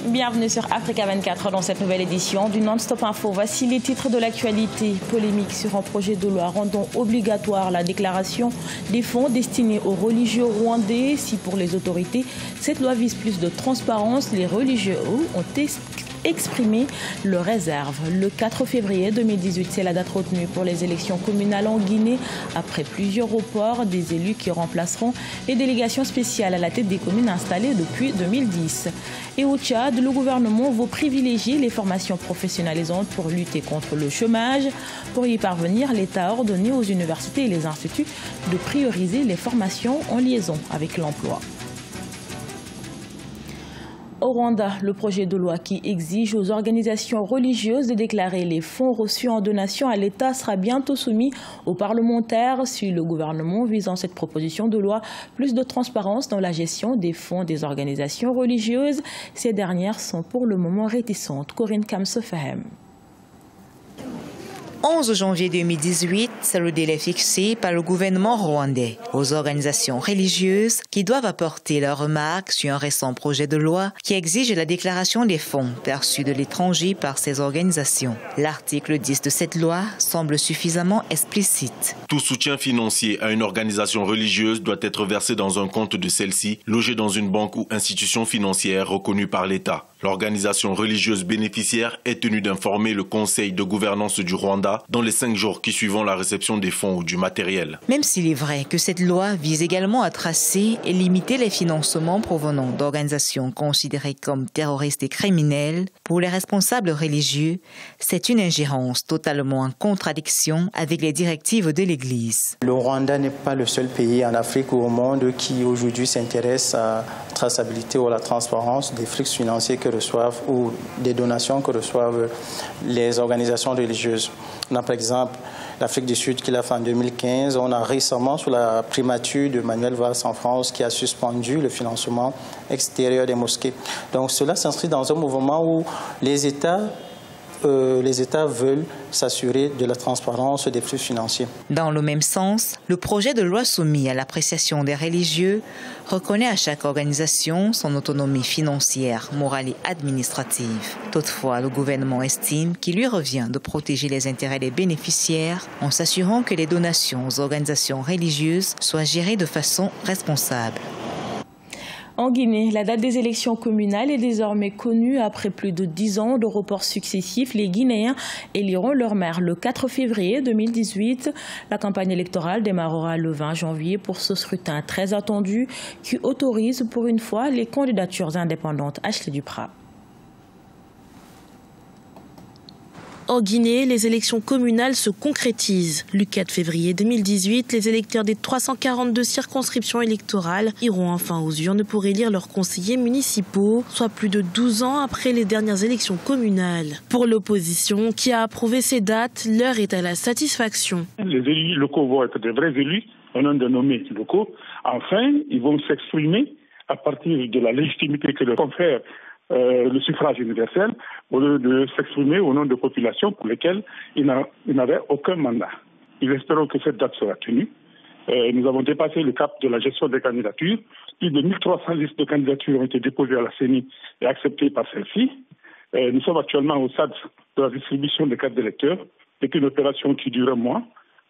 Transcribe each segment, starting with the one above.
Bienvenue sur Africa 24 dans cette nouvelle édition du Non-Stop Info. Voici les titres de l'actualité. Polémique sur un projet de loi rendant obligatoire la déclaration des fonds destinés aux religieux rwandais. Si pour les autorités, cette loi vise plus de transparence, les religieux ont exprimé leur réserve. Le 4 février 2018, c'est la date retenue pour les élections communales en Guinée. Après plusieurs reports, des élus qui remplaceront les délégations spéciales à la tête des communes installées depuis 2010. Et au Tchad, le gouvernement veut privilégier les formations professionnalisantes pour lutter contre le chômage. Pour y parvenir, l'État a ordonné aux universités et les instituts de prioriser les formations en liaison avec l'emploi. Au Rwanda, le projet de loi qui exige aux organisations religieuses de déclarer les fonds reçus en donation à l'État sera bientôt soumis aux parlementaires si le gouvernement vise dans cette proposition de loi plus de transparence dans la gestion des fonds des organisations religieuses. Ces dernières sont pour le moment réticentes. Corinne Kamsofahem. 11 janvier 2018, c'est le délai fixé par le gouvernement rwandais aux organisations religieuses qui doivent apporter leurs remarques sur un récent projet de loi qui exige la déclaration des fonds perçus de l'étranger par ces organisations. L'article 10 de cette loi semble suffisamment explicite. Tout soutien financier à une organisation religieuse doit être versé dans un compte de celle-ci, logé dans une banque ou institution financière reconnue par l'État. L'organisation religieuse bénéficiaire est tenue d'informer le conseil de gouvernance du Rwanda dans les 5 jours qui suivent la réception des fonds ou du matériel. Même s'il est vrai que cette loi vise également à tracer et limiter les financements provenant d'organisations considérées comme terroristes et criminelles, pour les responsables religieux, c'est une ingérence totalement en contradiction avec les directives de l'Église. Le Rwanda n'est pas le seul pays en Afrique ou au monde qui aujourd'hui s'intéresse à la traçabilité ou à la transparence des flux financiers que reçoivent ou des donations que reçoivent les organisations religieuses. On a par exemple l'Afrique du Sud qui l'a fait en 2015. On a récemment, sous la primature de Manuel Valls en France, qui a suspendu le financement extérieur des mosquées. Donc cela s'inscrit dans un mouvement où les États veulent s'assurer de la transparence des flux financiers. Dans le même sens, le projet de loi soumis à l'appréciation des religieux reconnaît à chaque organisation son autonomie financière, morale et administrative. Toutefois, le gouvernement estime qu'il lui revient de protéger les intérêts des bénéficiaires en s'assurant que les donations aux organisations religieuses soient gérées de façon responsable. En Guinée, la date des élections communales est désormais connue. Après plus de 10 ans de reports successifs, les Guinéens éliront leur maire le 4 février 2018. La campagne électorale démarrera le 20 janvier pour ce scrutin très attendu qui autorise pour une fois les candidatures indépendantes. Ashley Duprat. En Guinée, les élections communales se concrétisent. Le 4 février 2018, les électeurs des 342 circonscriptions électorales iront enfin aux urnes pour élire leurs conseillers municipaux, soit plus de 12 ans après les dernières élections communales. Pour l'opposition, qui a approuvé ces dates, l'heure est à la satisfaction. Les élus locaux vont être des vrais élus, au nom de nommés locaux. Enfin, ils vont s'exprimer à partir de la légitimité que leur confère le suffrage universel, au lieu de s'exprimer au nom de populations pour lesquelles ils n'avaient aucun mandat. Nous espérons que cette date sera tenue. Nous avons dépassé le cap de la gestion des candidatures. Plus de 1300 listes de candidatures ont été déposées à la CENI et acceptées par celle-ci. Nous sommes actuellement au stade de la distribution des cartes d'électeurs. C'est une opération qui dure un mois.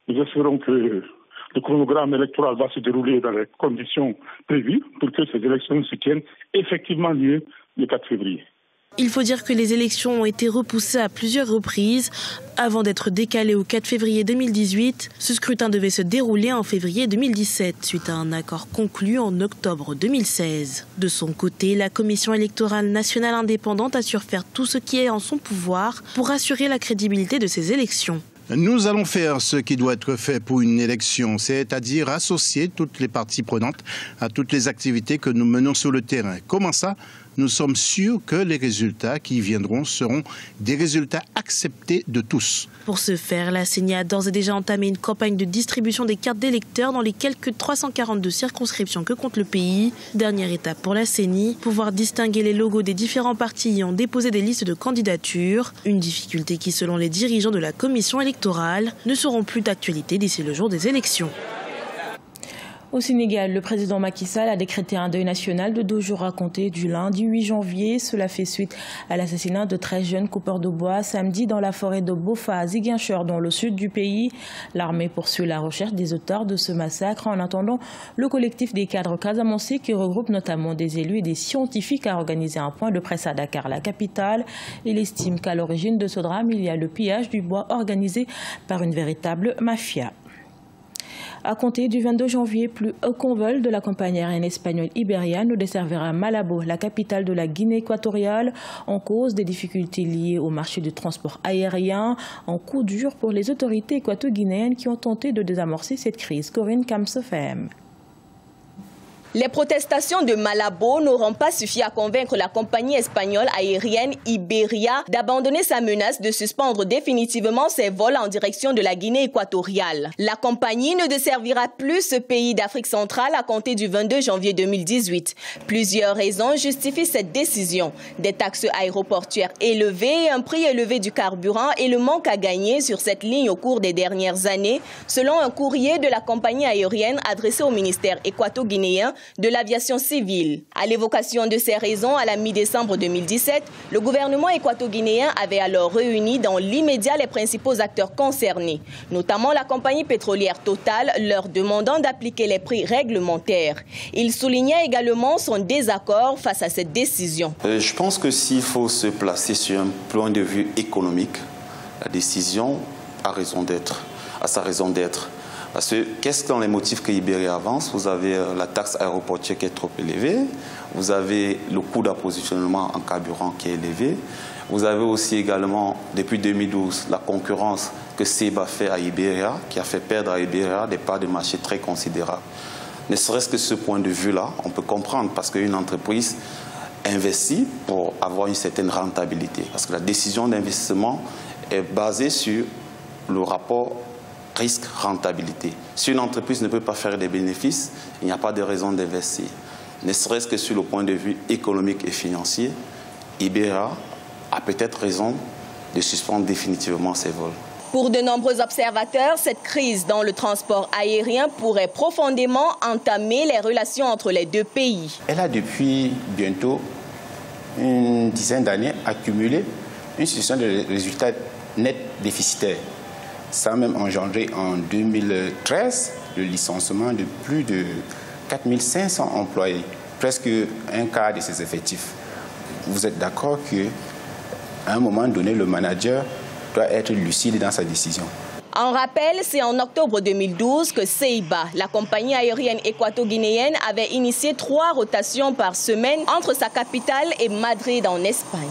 Nous espérons que le chronogramme électoral va se dérouler dans les conditions prévues pour que ces élections se tiennent effectivement lieu le 4 février. Il faut dire que les élections ont été repoussées à plusieurs reprises avant d'être décalées au 4 février 2018. Ce scrutin devait se dérouler en février 2017 suite à un accord conclu en octobre 2016. De son côté, la Commission électorale nationale indépendante assure faire tout ce qui est en son pouvoir pour assurer la crédibilité de ces élections. Nous allons faire ce qui doit être fait pour une élection, c'est-à-dire associer toutes les parties prenantes à toutes les activités que nous menons sur le terrain. Comment ça ? Nous sommes sûrs que les résultats qui viendront seront des résultats acceptés de tous. Pour ce faire, la CENI a d'ores et déjà entamé une campagne de distribution des cartes d'électeurs dans les quelques 342 circonscriptions que compte le pays. Dernière étape pour la CENI, pouvoir distinguer les logos des différents partis ayant déposé des listes de candidatures. Une difficulté qui, selon les dirigeants de la commission électorale, ne seront plus d'actualité d'ici le jour des élections. Au Sénégal, le président Macky Sall a décrété un deuil national de 2 jours à compter du lundi 8 janvier. Cela fait suite à l'assassinat de 13 jeunes coupeurs de bois samedi dans la forêt de Bofa à Ziguinchor, dans le sud du pays. L'armée poursuit la recherche des auteurs de ce massacre. En attendant, le collectif des cadres casamançais, qui regroupe notamment des élus et des scientifiques, a organisé un point de presse à Dakar, la capitale. Il estime qu'à l'origine de ce drame, il y a le pillage du bois organisé par une véritable mafia. À compter du 22 janvier, plus aucun vol de la compagnie aérienne espagnole Iberia ne desservira Malabo, la capitale de la Guinée équatoriale, en cause des difficultés liées au marché du transport aérien. Un coup dur pour les autorités équato-guinéennes qui ont tenté de désamorcer cette crise. Corinne Kamsefem. Les protestations de Malabo n'auront pas suffi à convaincre la compagnie espagnole aérienne Iberia d'abandonner sa menace de suspendre définitivement ses vols en direction de la Guinée équatoriale. La compagnie ne desservira plus ce pays d'Afrique centrale à compter du 22 janvier 2018. Plusieurs raisons justifient cette décision. Des taxes aéroportuaires élevées, un prix élevé du carburant et le manque à gagner sur cette ligne au cours des dernières années, selon un courrier de la compagnie aérienne adressé au ministère équato-guinéen de l'aviation civile. À l'évocation de ces raisons, à la mi-décembre 2017, le gouvernement équato-guinéen avait alors réuni dans l'immédiat les principaux acteurs concernés, notamment la compagnie pétrolière Total, leur demandant d'appliquer les prix réglementaires. Il soulignait également son désaccord face à cette décision. Je pense que s'il faut se placer sur un point de vue économique, la décision a sa raison d'être. Parce que qu'est-ce que dans les motifs que Iberia avance? Vous avez la taxe aéroportuaire qui est trop élevée, vous avez le coût d'approvisionnement en carburant qui est élevé, vous avez aussi également, depuis 2012, la concurrence que SEBA fait à Iberia, qui a fait perdre à Iberia des parts de marché très considérables. Ne serait-ce que ce point de vue-là, on peut comprendre, parce qu'une entreprise investit pour avoir une certaine rentabilité. Parce que la décision d'investissement est basée sur le rapport risque-rentabilité. Si une entreprise ne peut pas faire des bénéfices, il n'y a pas de raison d'investir. Ne serait-ce que sur le point de vue économique et financier, Iberia a peut-être raison de suspendre définitivement ses vols. Pour de nombreux observateurs, cette crise dans le transport aérien pourrait profondément entamer les relations entre les deux pays. Elle a depuis bientôt une dizaine d'années accumulé une situation de résultats nets déficitaires. Ça a même engendré en 2013 le licenciement de plus de 4500 employés, presque un quart de ses effectifs. Vous êtes d'accord qu'à un moment donné, le manager doit être lucide dans sa décision. En rappel, c'est en octobre 2012 que SEBA, la compagnie aérienne équato-guinéenne, avait initié 3 rotations par semaine entre sa capitale et Madrid en Espagne.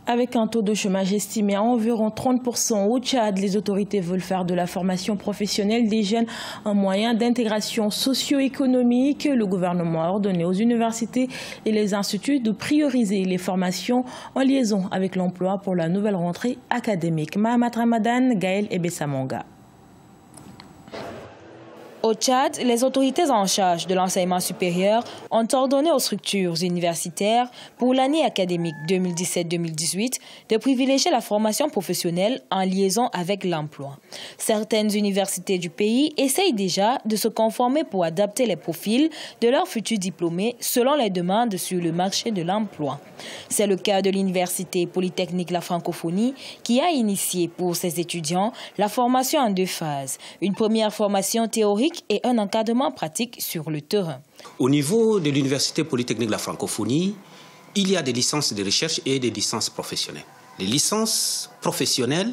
Avec un taux de chômage estimé à environ 30% au Tchad, les autorités veulent faire de la formation professionnelle des jeunes un moyen d'intégration socio-économique. Le gouvernement a ordonné aux universités et les instituts de prioriser les formations en liaison avec l'emploi pour la nouvelle rentrée académique. Mahamat Ramadan, Gaël Ebessamonga. Au Tchad, les autorités en charge de l'enseignement supérieur ont ordonné aux structures universitaires pour l'année académique 2017-2018 de privilégier la formation professionnelle en liaison avec l'emploi. Certaines universités du pays essayent déjà de se conformer pour adapter les profils de leurs futurs diplômés selon les demandes sur le marché de l'emploi. C'est le cas de l'Université Polytechnique La Francophonie qui a initié pour ses étudiants la formation en 2 phases. Une première formation théorique et un encadrement pratique sur le terrain. Au niveau de l'Université Polytechnique de la Francophonie, il y a des licences de recherche et des licences professionnelles. Les licences professionnelles,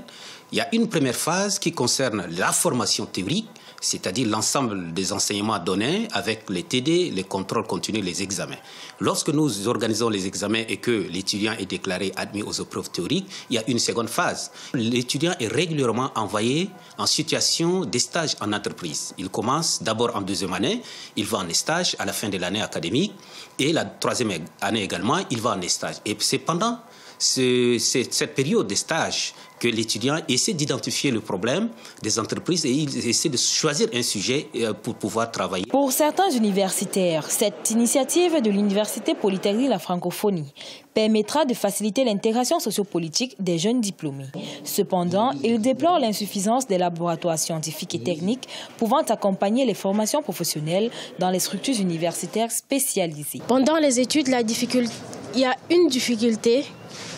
il y a une première phase qui concerne la formation théorique, c'est-à-dire l'ensemble des enseignements donnés avec les TD, les contrôles continus, les examens. Lorsque nous organisons les examens et que l'étudiant est déclaré admis aux épreuves théoriques, il y a une seconde phase. L'étudiant est régulièrement envoyé en situation de stage en entreprise. Il commence d'abord en 2e année, il va en stage à la fin de l'année académique et la 3e année également, il va en stage. Et c'est pendant cette période de stage que l'étudiant essaie d'identifier le problème des entreprises et il essaie de choisir un sujet pour pouvoir travailler. Pour certains universitaires, cette initiative de l'Université Polytechnique de la Francophonie permettra de faciliter l'intégration sociopolitique des jeunes diplômés. Cependant, ils déplorent l'insuffisance des laboratoires scientifiques et techniques pouvant accompagner les formations professionnelles dans les structures universitaires spécialisées. Pendant les études, il y a une difficulté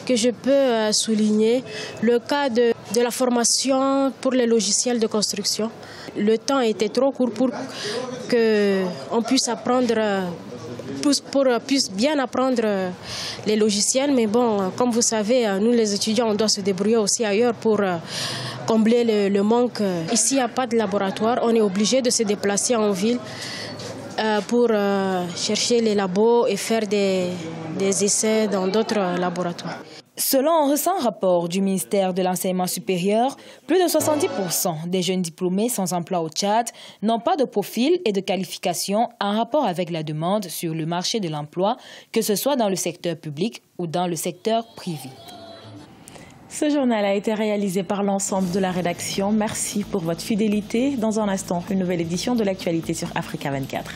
que je peux souligner, le cas de la formation pour les logiciels de construction. Le temps était trop court pour qu'on puisse apprendre, puisse bien apprendre les logiciels. Mais bon, comme vous savez, nous les étudiants, on doit se débrouiller aussi ailleurs pour combler le manque. Ici, il n'y a pas de laboratoire, on est obligé de se déplacer en ville pour chercher les labos et faire des essais dans d'autres laboratoires. Selon un récent rapport du ministère de l'Enseignement supérieur, plus de 70% des jeunes diplômés sans emploi au Tchad n'ont pas de profil et de qualification en rapport avec la demande sur le marché de l'emploi, que ce soit dans le secteur public ou dans le secteur privé. Ce journal a été réalisé par l'ensemble de la rédaction. Merci pour votre fidélité. Dans un instant, une nouvelle édition de l'actualité sur Africa 24.